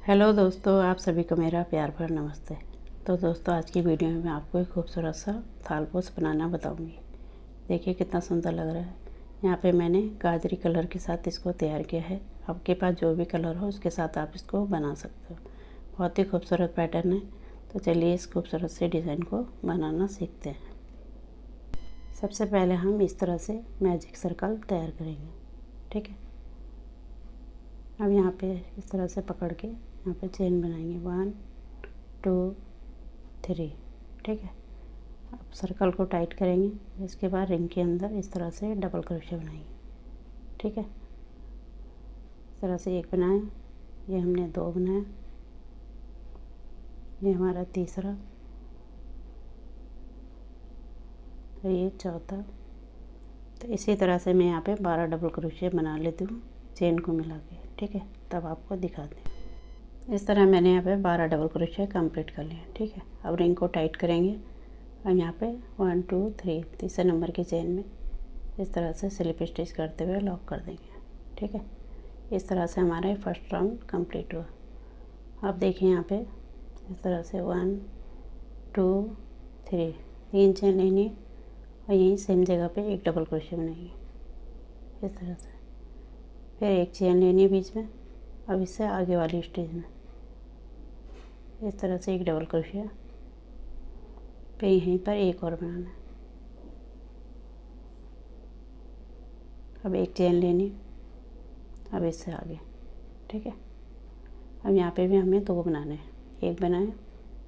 Hello दोस्तों, आप सभी को मेरा प्यार भरा नमस्ते। तो दोस्तों, आज की वीडियो में मैं आपको एक खूबसूरत सा थालपोश बनाना बताऊंगी। देखिए कितना सुंदर लग रहा है। यहाँ पे मैंने गाजरी कलर के साथ इसको तैयार किया है। आपके पास जो भी कलर हो उसके साथ आप इसको बना सकते हो। बहुत ही खूबसूरत पैटर्न है। तो चलिए इस खूबसूरत से डिज़ाइन को बनाना सीखते हैं। सबसे पहले हम इस तरह से मैजिक सर्कल तैयार करेंगे। ठीक है, अब यहाँ पे इस तरह से पकड़ के यहाँ पे चेन बनाएंगे 1 2 3। ठीक है, अब सर्कल को टाइट करेंगे। इसके बाद रिंग के अंदर इस तरह से डबल क्रोशे बनाएंगे। ठीक है, इस तरह से एक बनाया, ये हमने 2 बनाया, ये हमारा तीसरा, तो ये चौथा। तो इसी तरह से मैं यहाँ पे 12 डबल क्रोशे बना लेती हूँ चेन को मिला के। ठीक है, तब आपको दिखाते हैं। इस तरह मैंने यहाँ पे 12 डबल क्रोशे कंप्लीट कर लिए। ठीक है, अब रिंग को टाइट करेंगे। अब यहाँ पे 1 2 3 तीसरे नंबर की चेन में इस तरह से स्लिप स्टिच करते हुए लॉक कर देंगे। ठीक है, इस तरह से हमारा फर्स्ट राउंड कंप्लीट हुआ। अब देखिए यहाँ पे इस तरह से 1 2 3 3 चेन लेनी है और यहीं सेम जगह पे एक डबल क्रोशे बनाएंगे इस तरह से। फिर एक चेन लेनी है बीच में। अब इससे आगे वाली स्टेज में इस तरह से एक डबल क्रोशे, फिर यहीं पर एक और बनाना है। अब एक चेन लेनी, अब इससे आगे। ठीक है, अब यहाँ पे भी हमें 2 बनाने हैं। एक बनाए,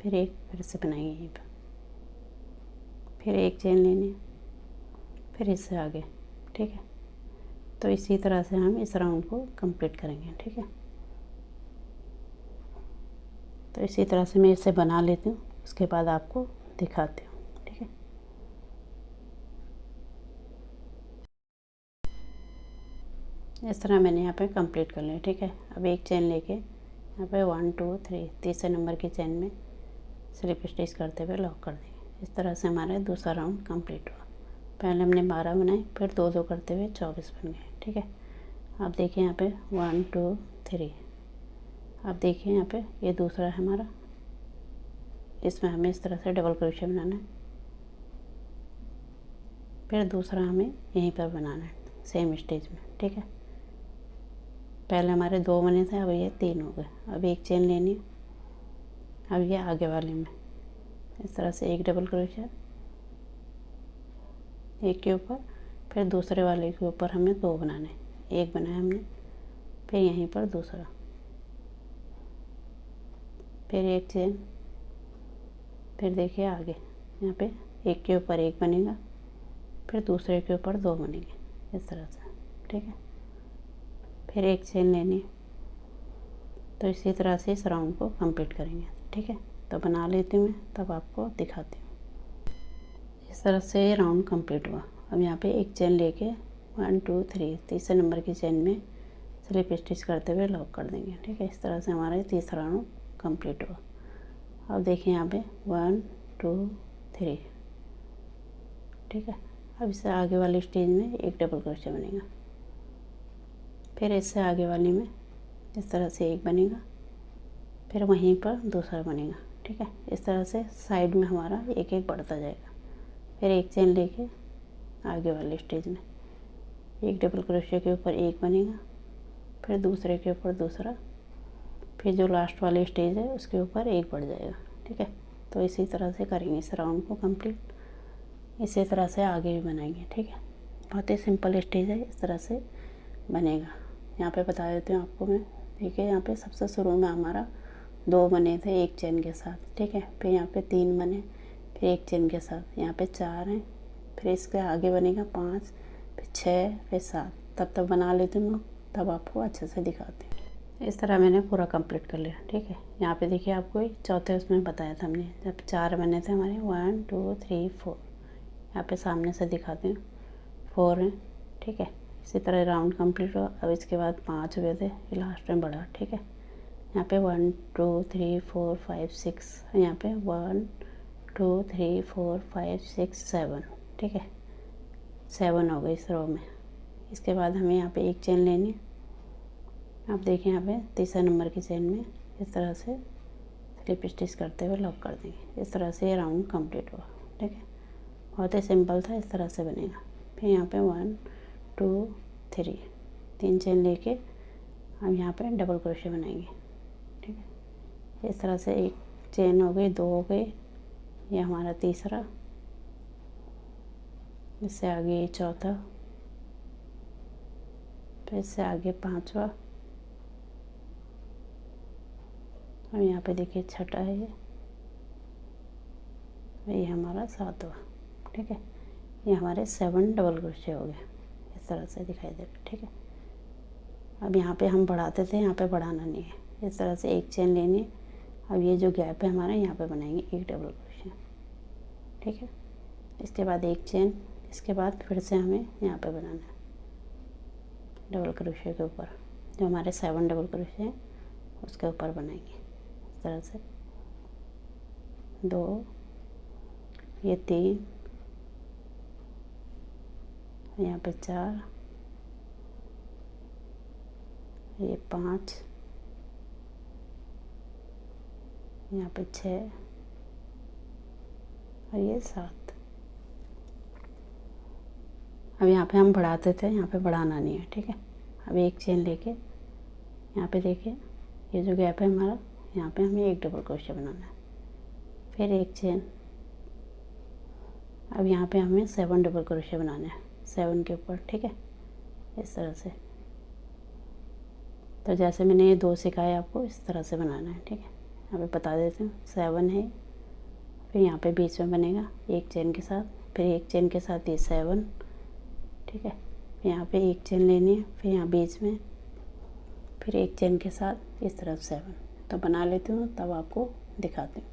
फिर एक फिर से बनाएंगे यहीं पर, फिर एक चेन लेनी, फिर इससे आगे। ठीक है, तो इसी तरह से हम इस राउंड को कंप्लीट करेंगे। ठीक है, तो इसी तरह से मैं इसे बना लेती हूँ, उसके बाद आपको दिखाती हूँ। ठीक है, इस तरह मैंने यहाँ पे कंप्लीट कर लिया। ठीक है, अब एक चेन लेके यहाँ पे 1 2 3 तीसरे नंबर की चेन में स्लिप स्टिच करते हुए लॉक कर देंगे। इस तरह से हमारा दूसरा राउंड कंप्लीट हुआ। पहले हमने 12 बनाए, फिर 2 2 करते हुए 24 बन गए। ठीक है, अब देखिए यहाँ पे 1 2 3। अब देखिए यहाँ पे ये दूसरा है हमारा, इसमें हमें इस तरह से डबल क्रोशे बनाना है। फिर दूसरा हमें यहीं पर बनाना है सेम स्टेज में। ठीक है, पहले हमारे 2 बने थे, अब ये 3 हो गए। अब एक चेन लेनी, अब ये आगे वाले में इस तरह से एक डबल क्रोशे एक के ऊपर, फिर दूसरे वाले के ऊपर हमें 2 बनाने। एक बनाया हमने, फिर यहीं पर दूसरा, फिर एक चेन, फिर देखिए आगे यहाँ पे एक के ऊपर एक बनेगा, फिर दूसरे के ऊपर 2 बनेंगे इस तरह से। ठीक है, फिर एक चेन लेनी। तो इसी तरह से इस राउंड को कंप्लीट करेंगे। ठीक है, तो बना लेती हूँ मैं, तब आपको दिखाती हूँ। इस तरह से राउंड कंप्लीट हुआ। अब यहाँ पे एक चेन लेके 1 2 3 तीसरे नंबर की चेन में स्लिप स्टिच करते हुए लॉक कर देंगे। ठीक है, इस तरह से हमारा तीसरा राउंड कंप्लीट हुआ। अब देखिए यहाँ पे 1 2 3। ठीक है, अब इससे आगे वाली स्टेज में एक डबल क्रोशे बनेगा, फिर इससे आगे वाली में इस तरह से एक बनेगा, फिर वहीं पर दूसरा बनेगा। ठीक है, इस तरह से साइड में हमारा एक एक बढ़ता जाएगा। फिर एक चेन लेके आगे वाली स्टेज में एक डबल क्रोशे के ऊपर एक बनेगा, फिर दूसरे के ऊपर दूसरा, फिर जो लास्ट वाली स्टेज है उसके ऊपर एक बढ़ जाएगा। ठीक है, तो इसी तरह से करेंगे इस राउंड को कंप्लीट। इसी तरह से आगे भी बनाएंगे। ठीक है, बहुत ही सिंपल स्टेज है, इस तरह से बनेगा। यहाँ पे बता देती हूँ आपको मैं। देखिए यहाँ पे सबसे शुरू में हमारा 2 बने थे एक चेन के साथ। ठीक है, फिर यहाँ पे 3 बने, फिर एक चेन के साथ, यहाँ पे 4 हैं, फिर इसके आगे बनेगा 5, फिर 6, फिर 7। तब बना लेती हूँ, तब आपको अच्छे से दिखाती हूँ। इस तरह मैंने पूरा कंप्लीट कर लिया। ठीक है, यहाँ पे देखिए आपको चौथे उसमें बताया था हमने, जब 4 बने थे हमारे 1 2 3 4। यहाँ पे सामने से दिखाती हूँ 4 हैं। ठीक है, इसी तरह राउंड कंप्लीट हुआ। अब इसके बाद 5 हुए थे, ये लास्ट में बढ़ा। ठीक है, यहाँ पे 1 2 3 4 5 6, यहाँ पे 1 2 3 4 5 6 7। ठीक है, 7 हो गई इस रो में। इसके बाद हमें यहाँ पे एक चेन लेनी। आप देखिए यहाँ पे तीसरे नंबर की चेन में इस तरह से स्लिप स्टिच करते हुए लॉक कर देंगे। इस तरह से ये राउंड कंप्लीट हुआ। ठीक है, बहुत ही सिंपल था, इस तरह से बनेगा। फिर यहाँ पे 1 2 3 3 चेन लेके हम यहाँ पे डबल क्रोशे बनाएंगे। ठीक है, इस तरह से एक चेन हो गई, 2 हो गई, ये हमारा तीसरा, इससे आगे ये चौथा, फिर इससे आगे पांचवा, और यहाँ पे देखिए छठा है ये हमारा सातवां। ठीक है, ये हमारे 7 डबल क्रोशे हो गए, इस तरह से दिखाई दे रहा है। ठीक है, अब यहाँ पे हम बढ़ाते थे, यहाँ पे बढ़ाना नहीं है। इस तरह से एक चेन लेनी है। अब ये जो गैप है हमारा, यहाँ पे बनाएंगे एक डबल क्रोशे। ठीक है, इसके बाद एक चेन, इसके बाद फिर से हमें यहाँ पे बनाना है डबल क्रोशे के ऊपर, जो हमारे 7 डबल क्रोशे हैं उसके ऊपर बनाएंगे। इस तरह से 2, ये 3, यहाँ पे 4, ये 5, यहाँ पे 6 और ये 7। अब यहाँ पे हम बढ़ाते थे, यहाँ पे बढ़ाना नहीं है। ठीक है, अब एक चेन लेके यहाँ पे देखिए ये जो गैप है हमारा, यहाँ पे हमें एक डबल क्रोशे बनाना है, फिर एक चेन। अब यहाँ पे हमें 7 डबल क्रोशे बनाने हैं 7 के ऊपर। ठीक है, इस तरह से। तो जैसे मैंने ये 2 सिखाया आपको, इस तरह से बनाना है। ठीक है, यहाँ पे बता देती हूँ, 7 है, फिर यहाँ पे बीच में बनेगा एक चेन के साथ, फिर एक चेन के साथ ये 7। ठीक है, यहाँ पे एक चेन लेनी है, फिर यहाँ बीच में, फिर एक चेन के साथ इस तरफ 7। तो बना लेती हूँ तब आपको दिखाती हूँ।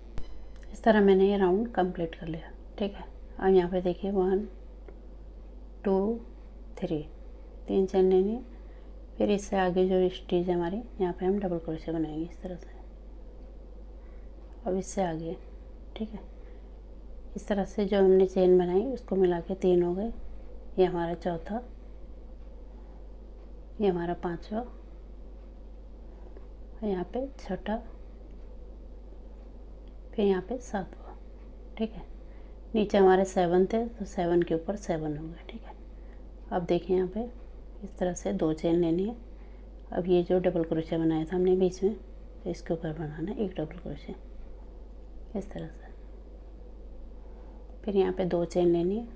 इस तरह मैंने ये राउंड कंप्लीट कर लिया। ठीक है, अब यहाँ पे देखिए 1 2 3 3 चेन लेनी है, फिर इससे आगे जो स्टिच है हमारी, यहाँ पे हम डबल क्रोशे बनाएंगे इस तरह से। अब इससे आगे, ठीक है, इस तरह से जो हमने चेन बनाई उसको मिला के 3 हो गए। ये हमारा चौथा, ये हमारा पांचवा, यहाँ पे छठा, फिर यहाँ पे सातवां। ठीक है, नीचे हमारे 7 थे तो 7 के ऊपर 7 हो गए। ठीक है, अब देखिए यहाँ पे इस तरह से 2 चेन लेनी है। अब ये जो डबल क्रोशे बनाया था हमने बीच में, तो इसके ऊपर बनाना है एक डबल क्रोशे इस तरह से। फिर यहाँ पे 2 चेन लेनी है।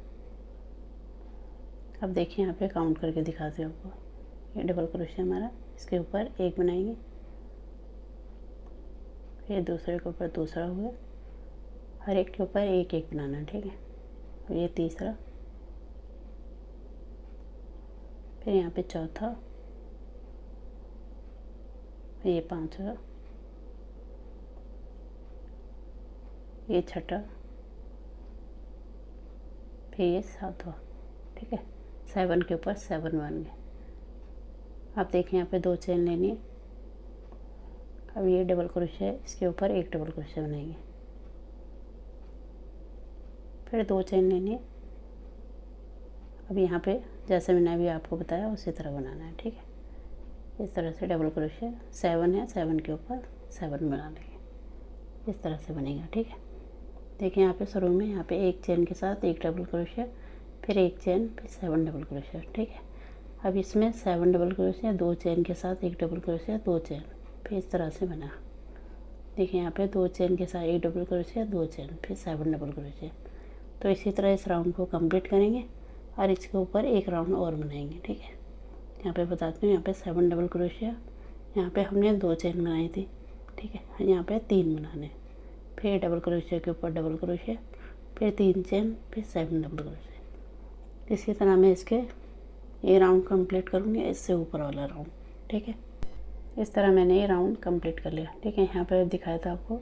अब देखिए यहाँ पे काउंट करके दिखाती हूँ आपको। ये डबल क्रोशे हमारा, इसके ऊपर एक बनाएंगे, फिर दूसरे के ऊपर दूसरा हो गया, हर एक के ऊपर एक एक बनाना है। ठीक है, और ये तीसरा, फिर यहाँ पे चौथा, ये पांचवा, ये छठा, फिर ये सातवां। ठीक है, 7 के ऊपर 7 बन गए। आप देखिए यहाँ पे 2 चेन लेनी है। अब ये डबल क्रोशे है, इसके ऊपर एक डबल क्रोशे बनाएंगे, फिर 2 चेन लेनी है। अब यहाँ पे जैसे मैंने अभी आपको बताया उसी तरह बनाना है। ठीक है, इस तरह से डबल क्रोशे 7 है, 7 के ऊपर 7 बना लेंगे, इस तरह से बनेगा। ठीक है, देखिए यहाँ पे शुरू में यहाँ पे एक चेन के साथ एक डबल क्रोशे, फिर एक चेन, फिर 7 डबल क्रोशे। ठीक है, अब इसमें 7 डबल क्रोशे, 2 चेन के साथ एक डबल क्रोशे, 2 चेन, फिर इस तरह से बना। देखिए यहाँ पे 2 चेन के साथ एक डबल क्रोशे, 2 चेन, फिर 7 डबल क्रोशे। तो इसी तरह इस राउंड को कंप्लीट करेंगे और इसके ऊपर एक राउंड और बनाएंगे। ठीक है, यहाँ पे बताती हूँ, यहाँ पे 7 डबल क्रोशे, यहाँ पे हमने 2 चेन बनाई थी। ठीक है, यहाँ पे 3 बनाने, फिर डबल क्रोशे के ऊपर डबल क्रोशे, फिर 3 चेन, फिर 7 डबल क्रोशे। इसी तरह मैं इसके ये राउंड कंप्लीट करूँगी, इससे ऊपर वाला राउंड। ठीक है, इस तरह मैंने ये राउंड कंप्लीट कर लिया। ठीक है, यहाँ पे दिखाया था आपको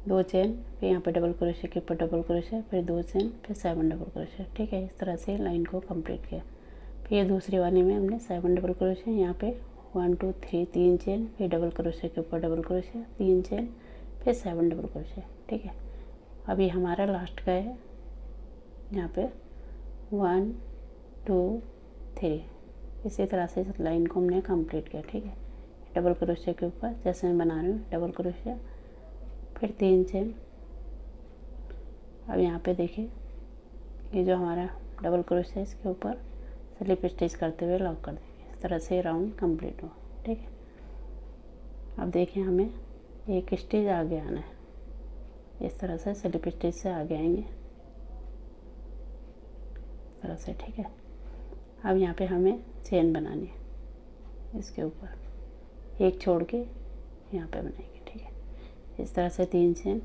2 चेन, फिर यहाँ पे डबल क्रोशे के ऊपर डबल क्रोशे, फिर 2 चेन, फिर 7 डबल क्रोशे। ठीक है, इस तरह से लाइन को कंप्लीट किया। फिर दूसरी वाली में हमने 7 डबल क्रोशे, यहाँ पे 1 2 3 3 चेन, फिर डबल क्रोशे के ऊपर डबल क्रोशे, 3 चेन, फिर 7 डबल क्रोशे। ठीक है, अभी हमारा लास्ट का है, यहाँ पे 1 2 3। इसी तरह से इस लाइन को हमने कंप्लीट किया। ठीक है, डबल क्रोशिया के ऊपर जैसे मैं बना रही हूँ डबल क्रोशिया, फिर 3 चेन। अब यहाँ पे देखिए ये जो हमारा डबल क्रोशिया इसके ऊपर स्लिप स्टिच करते हुए लॉक कर देंगे। इस तरह से राउंड कंप्लीट हो। ठीक है, अब देखिए हमें एक स्टिच आगे आना है, इस तरह से स्लिप स्टिच से आगे आएंगे इस तरह से। ठीक है, अब यहाँ पे हमें चेन बनानी है, इसके ऊपर एक छोड़ के यहाँ पे बनाएंगे। ठीक है, इस तरह से 3 चेन।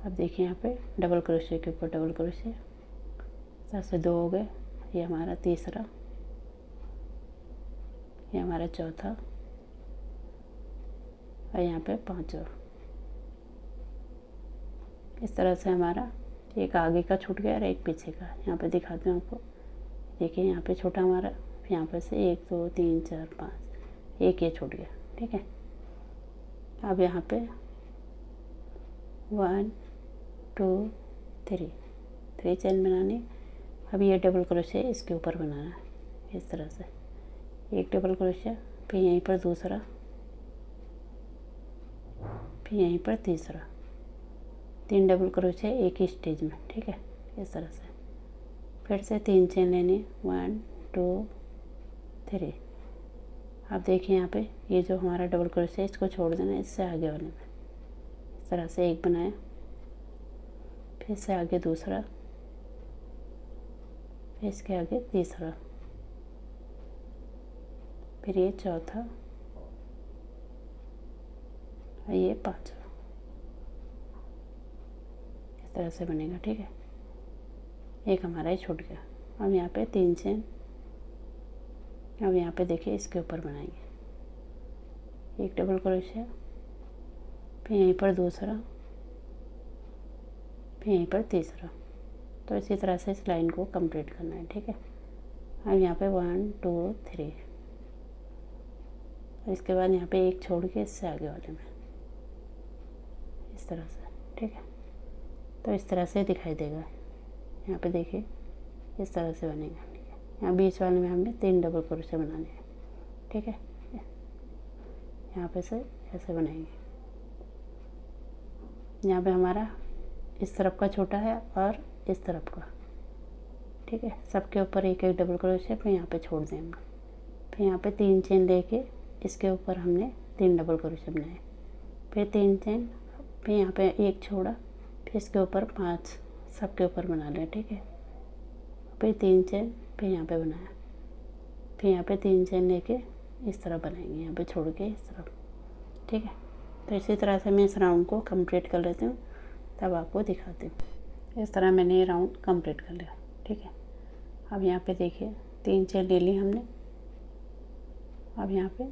अब देखिए यहाँ पे डबल क्रोशिया के ऊपर डबल क्रोशिया, इस तरह से 2 हो गए, ये हमारा तीसरा, ये हमारा चौथा और यहाँ पे 5वां। इस तरह से हमारा एक आगे का छूट गया और एक पीछे का। यहाँ पे दिखाती हूँ आपको, देखिए यहाँ पे छोटा हमारा, यहाँ पे से 1 2 3 4 5, एक ये छूट गया। ठीक है, अब यहाँ पे 1 2 3 चेन बनानी। अब ये डबल क्रोशिया इसके ऊपर बनाना है, इस तरह से एक डबल क्रोशिया, फिर यहीं पर दूसरा, फिर यहीं पर तीसरा, 3 डबल क्रोशिया एक ही स्टिच में। ठीक है, इस तरह से फिर से 3 चेन लेनी, 1 2 3। अब देखिए यहाँ पे ये जो हमारा डबल क्रोशिया इसको छोड़ देना, इससे आगे वाले में इस तरह से एक बनाया, फिर से आगे दूसरा, फिर इसके आगे तीसरा, फिर ये चौथा और ये 5वां, इस तरह से बनेगा। ठीक है, एक हमारा ही छूट गया। अब यहाँ पे 3 चेन। अब यहाँ पे देखिए इसके ऊपर बनाएंगे एक डबल क्रोशिया, फिर यहीं पर दूसरा, फिर यहीं पर तीसरा। तो इसी तरह से इस लाइन को कंप्लीट करना है। ठीक है, अब यहाँ पे 1 2 3, इसके बाद यहाँ पे एक छोड़ के इससे आगे वाले में इस तरह से। ठीक है, तो इस तरह से दिखाई देगा। यहाँ पे देखिए इस तरह से बनेगा। ठीक है, यहाँ बीच वाले में हमने 3 डबल क्रोशिया बनाने हैं। ठीक है, यहाँ पे से ऐसे बनाएंगे। यहाँ पे हमारा इस तरफ का छोटा है और इस तरफ का। ठीक है, सबके ऊपर एक एक डबल क्रोशिया, फिर यहाँ पे छोड़ देंगे, फिर यहाँ पे 3 चेन लेके इसके ऊपर हमने 3 डबल क्रोशिया बनाए, फिर 3 चेन, फिर यहाँ पे एक छोड़ा, फिर इसके ऊपर 5 सबके ऊपर बना लें। ठीक है, फिर 3 चेन, फिर यहाँ पे बनाया, फिर यहाँ पे 3 चेन लेके इस तरह बनाएंगे, यहाँ पे छोड़ के इस तरफ। ठीक है, तो इसी तरह से मैं इस राउंड को कंप्लीट कर लेती हूँ, तब आपको दिखाती हूँ। इस तरह मैंने ये राउंड कंप्लीट कर लिया। ठीक है, अब यहाँ पे देखिए 3 चेन ले ली हमने। अब यहाँ पे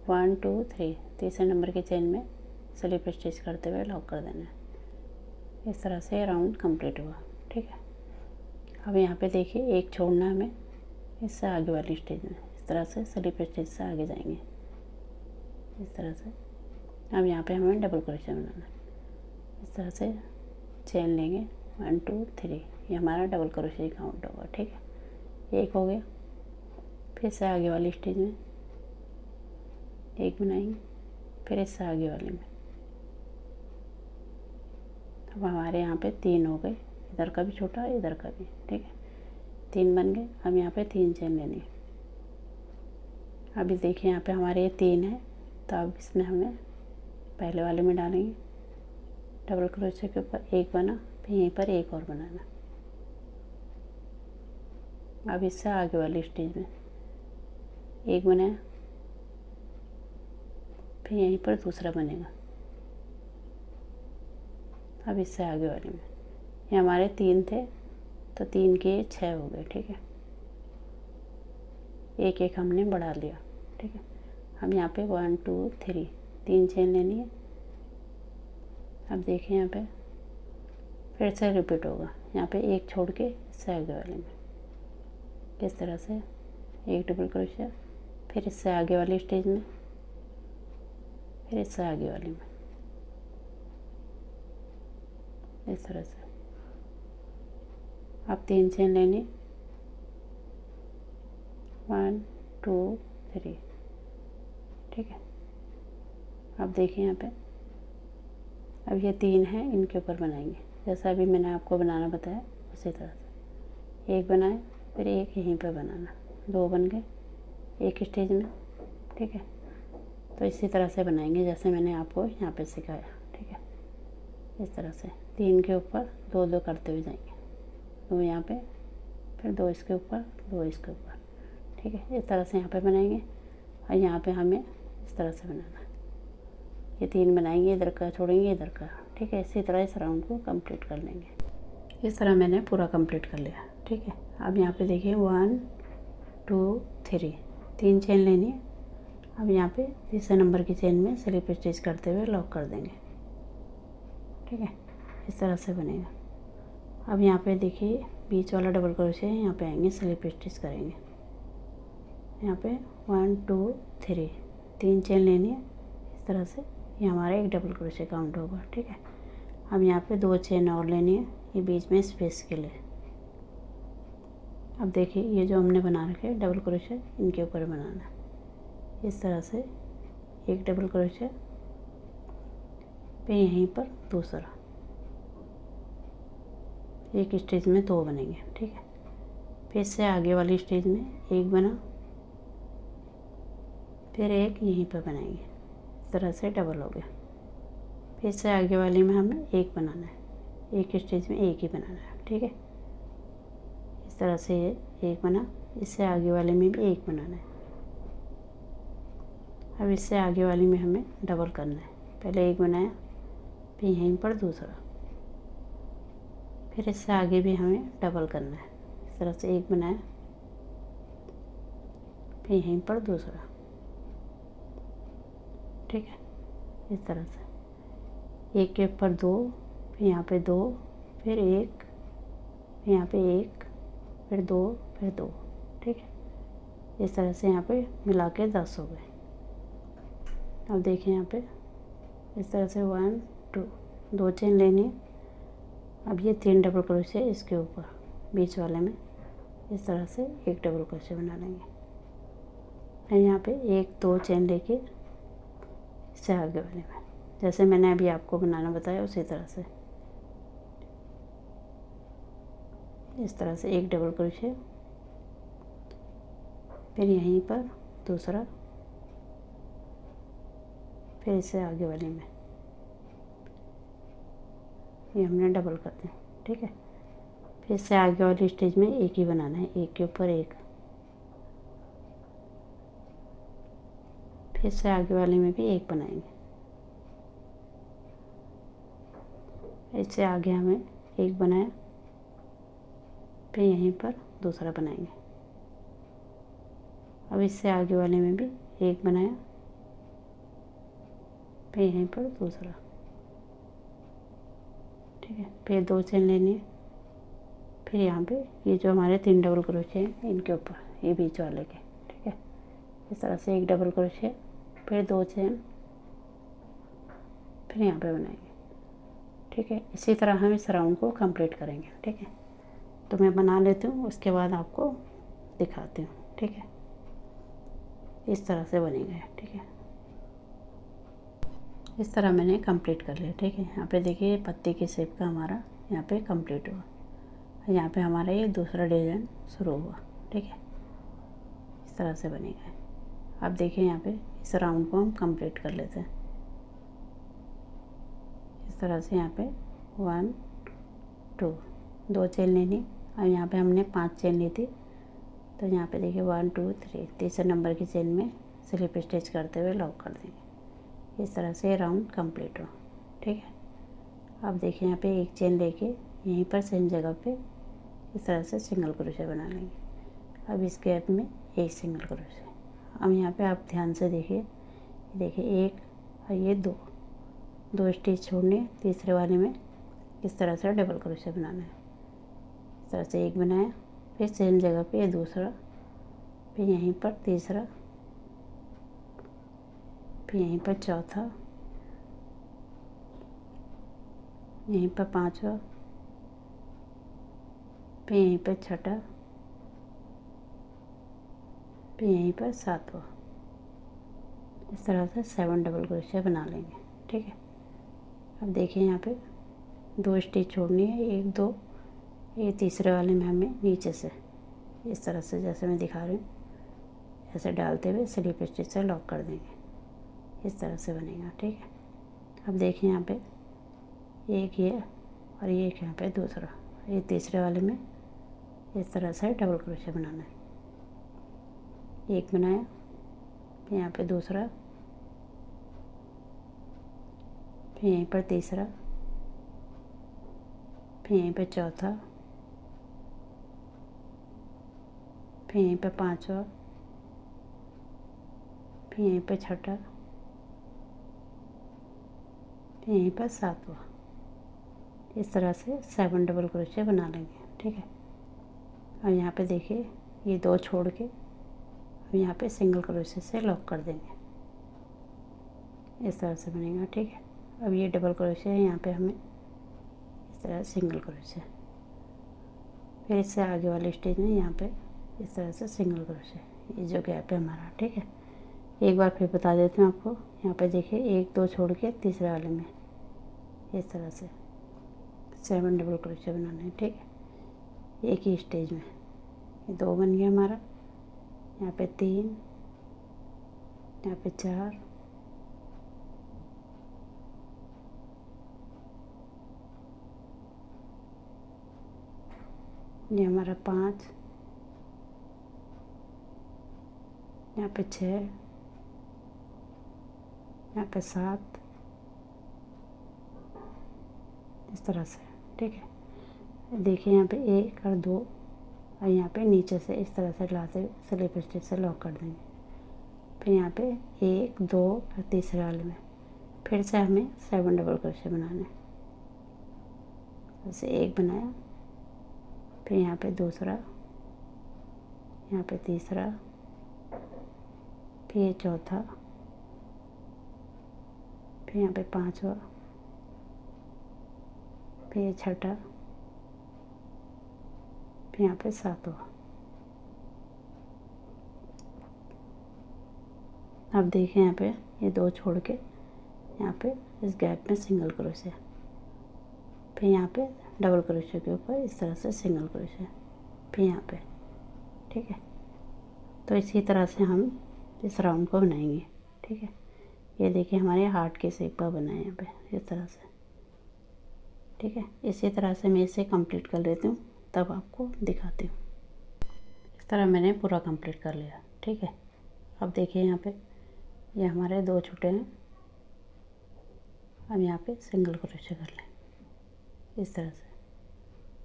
1 2 3 तीसरे नंबर की चेन में स्लिप स्टिच करते हुए लॉक कर देना है। इस तरह से राउंड कंप्लीट हुआ। ठीक है, अब यहाँ पे देखिए एक छोड़ना हमें इससे आगे वाली स्टिच में, इस तरह से स्लिप स्टिच से आगे जाएंगे इस तरह से। अब यहाँ पे हमें डबल क्रोशिया बनाना है, इस तरह से चेन लेंगे 1 2 3, ये हमारा डबल क्रोशिया काउंट होगा। ठीक है, एक हो गया, फिर से आगे वाली स्टिच में एक बनाएंगे, फिर इससे आगे वाले में। अब हमारे यहाँ पे 3 हो गए, इधर का भी छोटा इधर का भी। ठीक है, 3 बन गए। अब यहाँ पे 3 चेन लेनी है। अभी देखिए यहाँ पे हमारे ये 3 है, तो अब इसमें हमें पहले वाले में डालेंगे डबल क्रोशिया के ऊपर एक बना, फिर यहीं पर एक और बनाना। अब इससे आगे वाली स्टिच में एक बनाया, फिर यहीं पर दूसरा बनेगा। अब इससे आगे वाले में, ये हमारे 3 थे तो 3 के 6 हो गए। ठीक है, एक एक हमने बढ़ा लिया। ठीक है, हम यहाँ पे 1 2 3 चेन लेनी है। अब देखिए यहाँ पे फिर से रिपीट होगा, यहाँ पे एक छोड़ के इससे आगे वाले में इस तरह से एक डबल क्रोशिया, फिर इससे आगे वाली स्टेज में, फिर इससे आगे वाले में इस तरह से। अब 3 चेन लेनी, 1 2 3। ठीक है। अब देखिए यहाँ पे, अब ये 3 हैं, इनके ऊपर बनाएंगे जैसा अभी मैंने आपको बनाना बताया उसी तरह से। एक बनाए, फिर एक यहीं पर बनाना, 2 बन गए एक स्टेज में, ठीक है। तो इसी तरह से बनाएंगे जैसे मैंने आपको यहाँ पे सिखाया, ठीक है। इस तरह से 3 के ऊपर 2-2 करते हुए जाएंगे, 2 यहाँ पे, फिर 2 इसके ऊपर, 2 इसके ऊपर, ठीक है। इस तरह से यहाँ पे बनाएंगे और यहाँ पे हमें इस तरह से बनाना है। ये 3 बनाएंगे, इधर का छोड़ेंगे, इधर का, ठीक है। इसी तरह इस राउंड को कंप्लीट कर लेंगे। इस तरह मैंने पूरा कंप्लीट कर लिया, ठीक है। अब यहाँ पे देखिए 1 2 3 चेन लेनी है। अब यहाँ पे तीसरे नंबर की चेन में स्लिप स्टिच करते हुए लॉक कर देंगे, ठीक है। इस तरह से बनेगा। अब यहाँ पे देखिए बीच वाला डबल क्रोशे है, यहाँ पे आएंगे, स्लिप स्टिच करेंगे। यहाँ पे 1 2 3 चेन लेनी है इस तरह से। ये हमारा एक डबल क्रोशे काउंट होगा, ठीक है। अब यहाँ पे 2 चेन और लेनी है, ये बीच में स्पेस के लिए। अब देखिए ये जो हमने बना रखे हैं डबल क्रोशे, इनके ऊपर बनाना है इस तरह से। एक डबल क्रोशे, फिर यहीं पर दूसरा, एक स्टिच में 2 बनेंगे, ठीक है। फिर इससे आगे वाली स्टिच में एक बना, फिर एक यहीं पर बनाएंगे, इस तरह से डबल हो गया। फिर इससे आगे वाली में हमें एक बनाना है, एक स्टिच में एक ही बनाना है, ठीक है। इस तरह से ये एक बना, इससे आगे वाले में भी एक बनाना है। अब इससे आगे वाली में हमें डबल करना है, पहले एक बनाया, फिर यहीं पर दूसरा, फिर इससे आगे भी हमें डबल करना है। इस तरह से एक बनाया, फिर यहीं पर दूसरा, ठीक है। इस तरह से एक के ऊपर 2, फिर यहाँ पे 2, फिर एक, फिर यहाँ पे एक, फिर 2, फिर 2, ठीक है। इस तरह से यहाँ पे मिला के 10 हो गए। अब देखिए यहाँ पे इस तरह से 1 2 चेन लेनी है। अब ये 3 डबल क्रोशे इसके ऊपर बीच वाले में, इस तरह से एक डबल क्रोशे बना लेंगे। और यहाँ पे 1 2 चेन लेके इससे आगे वाले में, जैसे मैंने अभी आपको बनाना बताया उसी तरह से। इस तरह से एक डबल क्रोशे, फिर यहीं पर दूसरा, फिर इससे आगे वाले में ये हमने डबल कर दिया, ठीक है। फिर इससे आगे वाली स्टेज में एक ही बनाना है, एक के ऊपर एक, फिर इससे आगे वाले में भी एक बनाएंगे। इससे आगे हमें एक बनाया, फिर यहीं पर दूसरा बनाएंगे। अब इससे आगे वाले में भी एक बनाया, फिर यहीं पर दूसरा, ठीक है। फिर 2 चेन लेनी है, फिर यहाँ पे ये जो हमारे 3 डबल क्रोशे हैं इनके ऊपर, ये बीच वाले के, ठीक है। इस तरह से एक डबल क्रोशे, फिर 2 चेन, फिर यहाँ पे बनाएंगे, ठीक है। इसी तरह हम इस राउंड को कंप्लीट करेंगे, ठीक है। तो मैं बना लेती हूँ, उसके बाद आपको दिखाती हूँ, ठीक है। इस तरह से बनेगा, ठीक है। इस तरह मैंने कंप्लीट कर लिया, ठीक है। यहाँ पे देखिए पत्ती की शेप का हमारा यहाँ पे कंप्लीट हुआ। यहाँ पे हमारा ये दूसरा डिज़ाइन शुरू हुआ, ठीक है। इस तरह से बनेगा। अब देखिए यहाँ पे इस राउंड को हम कंप्लीट कर लेते हैं। इस तरह से यहाँ पे 1 2 चेन लेनी, और यहाँ पे हमने 5 चेन ली थी, तो यहाँ पे देखिए 1 2 3 तीसरे नंबर की चेन में स्लिप स्टिच करते हुए लॉक कर देंगे। इस तरह से राउंड कंप्लीट हो, ठीक है। अब देखिए यहाँ पे एक चेन लेके यहीं पर सेम जगह पे इस तरह से सिंगल क्रोशे बना लेंगे। अब इस गैप में एक सिंगल क्रोशे। अब यहाँ पे आप ध्यान से देखिए एक और ये 2 स्टिच छोड़ने, तीसरे वाले में इस तरह से डबल क्रोशे बनाना है। इस तरह से एक बनाया, फिर सेम जगह पे ये दूसरा, फिर यहीं पर तीसरा, फिर यहीं पर चौथा, यहीं पर पांचवा, फिर यहीं पर छठा, फिर यहीं पर सातवां। इस तरह से 7 डबल क्रोशिया बना लेंगे। ठीक है, अब देखिए यहाँ पे 2 स्टिच छोड़नी है, 1 2, ये तीसरे वाले में हमें नीचे से इस तरह से जैसे मैं दिखा रही हूँ ऐसे डालते हुए स्लिप स्टिच से लॉक कर देंगे। इस तरह से बनेगा। ठीक है, अब देखिए यहाँ पे एक ये और एक यहाँ पे दूसरा, ये तीसरे वाले में इस तरह से डबल क्रोशिया बनाना है। एक बनाया, फिर यहाँ पे दूसरा, फिर यहीं पर तीसरा, फिर यहीं पे चौथा, फिर यहीं पे पांचवा, फिर यहीं पे छठा, फिर यहीं पर सातवां। इस तरह से 7 डबल क्रोशिया बना लेंगे। ठीक है, अब यहाँ पे देखिए ये 2 छोड़ के अब यहाँ पे सिंगल क्रोशिया से लॉक कर देंगे। इस तरह से बनेगा। ठीक है, अब ये डबल क्रोशिया है, यहाँ पे हमें इस तरह सिंगल क्रोशिया, फिर इससे आगे वाले स्टेज में यहाँ पे इस तरह से सिंगल क्रोशिया, ये जो गैप है हमारा। ठीक है, एक बार फिर बता देती हूँ आपको। यहाँ पे देखिए 1 2 छोड़ के तीसरे वाले में इस तरह से 7 डबल क्रोशिया बनाना है। ठीक है, एक ही स्टेज में ये 2 बन गया हमारा, यहाँ पे 3, यहाँ पे 4, ये हमारा 5, यहाँ पे 6, यहाँ पे 7, इस तरह से। ठीक है, देखिए यहाँ पे 1 और 2 और यहाँ पे नीचे से इस तरह से लाते हुए स्लिप स्टिच से लॉक कर देंगे। फिर यहाँ पे 1 2 और तीसरे वाले में फिर से हमें 7 डबल क्रोशिया बनाना है। जैसे एक बनाया, फिर यहाँ पे दूसरा, यहाँ पे तीसरा, फिर चौथा, फिर यहाँ पे पांचवा, फिर छठा, फिर यहाँ पे सातवां। अब देखिए यहाँ पे ये 2 छोड़ के यहाँ पे इस गैप में सिंगल क्रोशिया, फिर यहाँ पे डबल क्रोशिया के ऊपर इस तरह से सिंगल क्रोशिया, फिर यहाँ पे। ठीक है, तो इसी तरह से हम इस राउंड को बनाएंगे। ठीक है, ये देखिए हमारे हार्ट के शेप का बना है यहाँ पे इस तरह से। ठीक है, इसी तरह से मैं इसे कंप्लीट कर लेती हूँ, तब आपको दिखाती हूँ। इस तरह मैंने पूरा कंप्लीट कर लिया। ठीक है, अब देखिए यहाँ पे ये हमारे 2 छूटे हैं। अब यहाँ पे सिंगल क्रोशिया कर लें इस तरह से।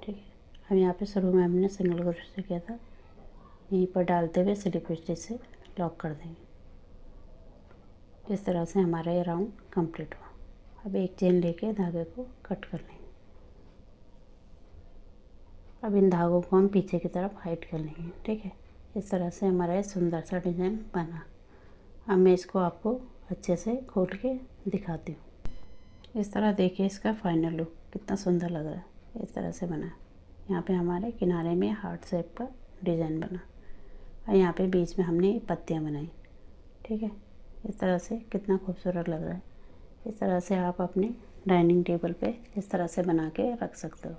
ठीक है, अब यहाँ पे शुरू में हमने सिंगल क्रोशिया किया था, यहीं पर डालते हुए स्लिप स्टिच से लॉक कर देंगे। इस तरह से हमारा ये राउंड कंप्लीट हुआ। अब एक चेन लेके धागे को कट कर लेंगे। अब इन धागों को हम पीछे की तरफ हाइड कर लेंगे। ठीक है, इस तरह से हमारा ये सुंदर सा डिज़ाइन बना। अब मैं इसको आपको अच्छे से खोल के दिखाती हूँ। इस तरह देखिए इसका फाइनल लुक कितना सुंदर लग रहा है। इस तरह से बना, यहाँ पे हमारे किनारे में हार्ट शेप का डिज़ाइन बना और यहाँ पे बीच में हमने पत्तियाँ बनाई। ठीक है, इस तरह से कितना खूबसूरत लग रहा है। इस तरह से आप अपने डाइनिंग टेबल पे इस तरह से बना के रख सकते हो।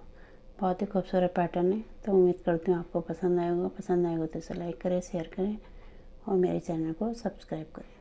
बहुत ही खूबसूरत पैटर्न है। तो उम्मीद करती हूँ आपको पसंद आएगा। पसंद आएगा तो इसे लाइक करें, शेयर करें और मेरे चैनल को सब्सक्राइब करें।